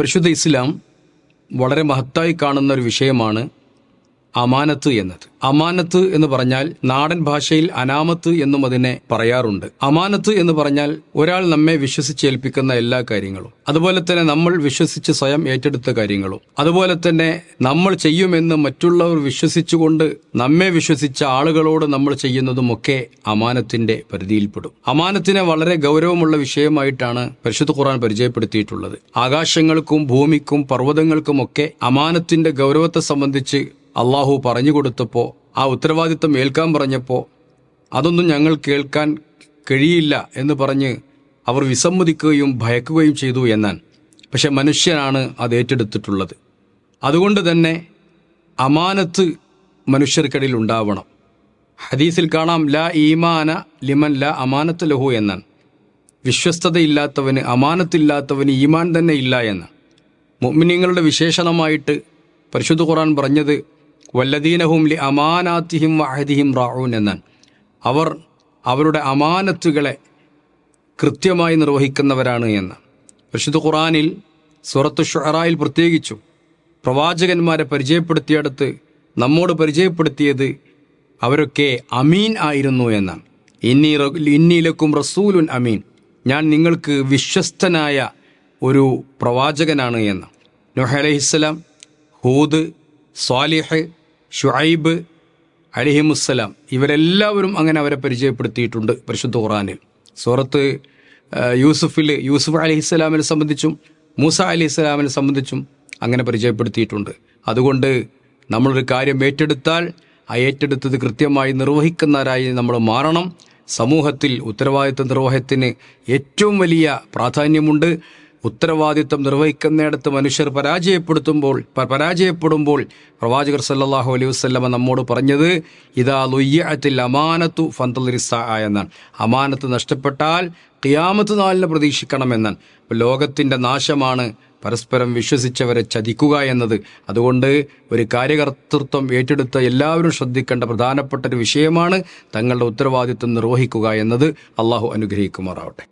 പരിശുദ്ധ ഇസ്ലാം വളരെ മഹത്തായി കാണുന്ന ഒരു വിഷയമാണ് അമാനത്ത് എന്നത്. അമാനത്ത് എന്ന് പറഞ്ഞാൽ നാടൻ ഭാഷയിൽ അനാമത്ത് എന്നും അതിനെ പറയാറുണ്ട്. അമാനത്ത് എന്ന് പറഞ്ഞാൽ ഒരാൾ നമ്മെ വിശ്വസിച്ചേൽപ്പിക്കുന്ന എല്ലാ കാര്യങ്ങളും, അതുപോലെ തന്നെ നമ്മൾ വിശ്വസിച്ച് സ്വയം ഏറ്റെടുത്ത കാര്യങ്ങളും, അതുപോലെ തന്നെ നമ്മൾ ചെയ്യുമെന്ന് മറ്റുള്ളവർ വിശ്വസിച്ചുകൊണ്ട് നമ്മെ വിശ്വസിച്ച ആളുകളോട് നമ്മൾ ചെയ്യുന്നതുമൊക്കെ അമാനത്തിന്റെ പരിധിയിൽപ്പെടും. അമാനത്തിനെ വളരെ ഗൗരവമുള്ള വിഷയമായിട്ടാണ് പരിശുദ്ധ ഖുർആൻ പരിചയപ്പെടുത്തിയിട്ടുള്ളത്. ആകാശങ്ങൾക്കും ഭൂമിക്കും പർവ്വതങ്ങൾക്കുമൊക്കെ അമാനത്തിന്റെ ഗൗരവത്തെ സംബന്ധിച്ച് അള്ളാഹു പറഞ്ഞു കൊടുത്തപ്പോൾ, ആ ഉത്തരവാദിത്തം ഏൽക്കാൻ പറഞ്ഞപ്പോൾ അതൊന്നും ഞങ്ങൾ കേൾക്കാൻ കഴിയില്ല എന്ന് പറഞ്ഞ് അവർ വിസമ്മതിക്കുകയും ഭയക്കുകയും ചെയ്തു എന്നാണ്. പക്ഷെ മനുഷ്യനാണ് അത് ഏറ്റെടുത്തിട്ടുള്ളത്. അതുകൊണ്ട് തന്നെ അമാനത്ത് മനുഷ്യർക്കിടയിൽ ഉണ്ടാവണം. ഹദീസിൽ കാണാം, ലാ ഈമാന ലിമൻ ലാ അമാനത്ത് ലഹു എന്നാണ്. വിശ്വസ്തതയില്ലാത്തവന്, അമാനത്തില്ലാത്തവന് ഈമാൻ തന്നെ ഇല്ല എന്നാണ്. മുഅ്മിനീങ്ങളുടെ വിശേഷണമായിട്ട് പരിശുദ്ധ ഖുർആൻ പറഞ്ഞത് വല്ലദീനഹും ലി അമാനാത്തിഹിം വഅഹദിഹിം റാഊൻ എന്നാണ്. അവർ അവരുടെ അമാനത്തുകളെ കൃത്യമായി നിർവഹിക്കുന്നവരാണ് എന്ന്. പരിശുദ്ധ ഖുർആനിൽ സൂറത്തു ശുഅറായിൽ പ്രത്യേകിച്ചു പ്രവാചകന്മാരെ പരിചയപ്പെടുത്തിയടുത്ത് നമ്മോട് പരിചയപ്പെടുത്തിയത് അവരൊക്കെ അമീൻ ആയിരുന്നു എന്നാണ്. ഇന്നി ലക്കും റസൂലുൻ അമീൻ, ഞാൻ നിങ്ങൾക്ക് വിശ്വസ്തനായ ഒരു പ്രവാചകനാണ് എന്ന്. നൂഹ് അലൈഹിസ്സലാം, ഹൂദ്, സ്വാലിഹ്, ഷുഐബ് അലൈഹിമുസ്സലാം, ഇവരെല്ലാവരും അങ്ങനെ അവരെ പരിചയപ്പെടുത്തിയിട്ടുണ്ട് പരിശുദ്ധ ഖുർആനിൽ. സൂറത്ത് യൂസുഫ് അലൈഹിസ്സലാമിനെ സംബന്ധിച്ചും മൂസ അലൈഹിസ്സലാമിനെ സംബന്ധിച്ചും അങ്ങനെ പരിചയപ്പെടുത്തിയിട്ടുണ്ട്. അതുകൊണ്ട് നമ്മളൊരു കാര്യം ഏറ്റെടുത്താൽ ആ ഏറ്റെടുത്തത് കൃത്യമായി നിർവഹിക്കുന്നവരായി നമ്മൾ മാറണം. സമൂഹത്തിൽ ഉത്തരവാദിത്വ നിർവഹണത്തിന് ഏറ്റവും വലിയ പ്രാധാന്യമുണ്ട്. ഉത്തരവാദിത്വം നിർവഹിക്കുന്നിടത്ത് മനുഷ്യർ പരാജയപ്പെടുമ്പോൾ പ്രവാചകർ സല്ലല്ലാഹു അലൈഹി വസല്ലമ നമ്മോട് പറഞ്ഞത് ഇദാ ളുയ്യഅത്തിൽ അമാനത്തു ഫന്തളിരി സഅ എന്നാണ്. അമാനത്ത് നഷ്ടപ്പെട്ടാൽ ഖിയാമത്ത് നാളിനെ പ്രതീക്ഷിക്കണമെന്നാണ്. ലോകത്തിൻ്റെ നാശമാണ് പരസ്പരം വിശ്വസിച്ചവരെ ചതിക്കുക എന്നത്. അതുകൊണ്ട് ഒരു കാര്യകർത്തൃത്വം ഏറ്റെടുത്ത എല്ലാവരും ശ്രദ്ധിക്കേണ്ട പ്രധാനപ്പെട്ട ഒരു വിഷയമാണ് തങ്ങളുടെ ഉത്തരവാദിത്വം നിർവഹിക്കുക എന്നത്. അള്ളാഹു അനുഗ്രഹിക്കുമാറാവട്ടെ.